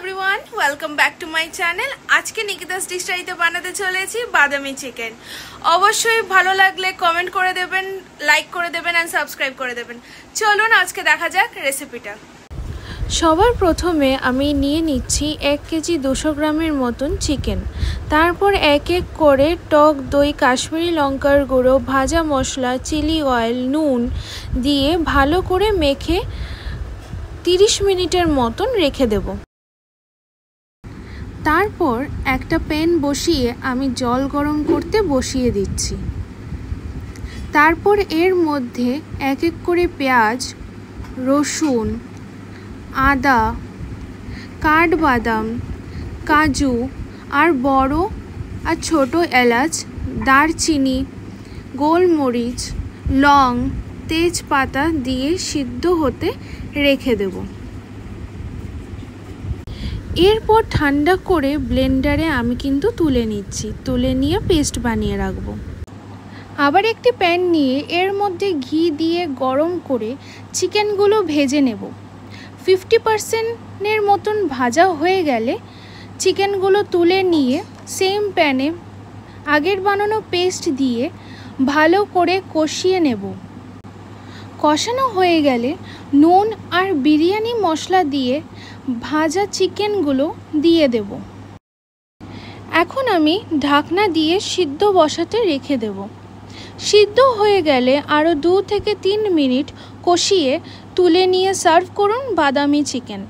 Everyone welcome back to my channel. आज के निकितास dish डायरीতে বানাতে চলেছি বাদামি চিকেন। অবশ্যই ভালো লাগলে কমেন্ট করে দেবেন, লাইক করে দেবেন এন্ড সাবস্ক্রাইব করে দেবেন। চলুন আজকে দেখা যাক রেসিপিটা। সবার প্রথমে আমি নিয়ে নিচ্ছি 1 কেজি 200 গ্রামের মতন চিকেন। তারপর এক এক করে টক দই, কাশ্মীরি লঙ্কার গুঁড়ো, ভাজা মশলা, চিলি অয়েল, নুন দিয়ে ভালো করে মেখে 30 মিনিটের মতন রেখে দেব। তারপর একটা প্যান বসিয়ে আমি জল গরম করতে বসিয়ে দিচ্ছি। তারপর এর মধ্যে এক এক করে পেঁয়াজ, রসুন, আদা, কাঠবাদাম, কাজু আর বড় আর ছোট এলাচ, দারচিনি, গোলমরিচ, লং, তেজপাতা দিয়ে সিদ্ধ হতে রেখে দেব। এরপর ঠান্ডা করে ব্লেন্ডারে আমি কিন্তু তুলে নিচ্ছি, তুলে নিয়ে পেস্ট বানিয়ে রাখবো। আবার একটি প্যান নিয়ে এর মধ্যে ঘি দিয়ে গরম করে চিকেনগুলো ভেজে নেব। 50% মতন ভাজা হয়ে গেলে চিকেনগুলো তুলে নিয়ে সেম প্যানে আগের বানানো পেস্ট দিয়ে ভালো করে কষিয়ে নেব। কষানো হয়ে গেলে নুন আর বিরিয়ানি মশলা দিয়ে ভাজা চিকেনগুলো দিয়ে দেব। এখন আমি ঢাকনা দিয়ে সিদ্ধ বসাতে রেখে দেব। সিদ্ধ হয়ে গেলে আরও 2 থেকে 3 মিনিট কষিয়ে তুলে নিয়ে সার্ভ করুন বাদামি চিকেন।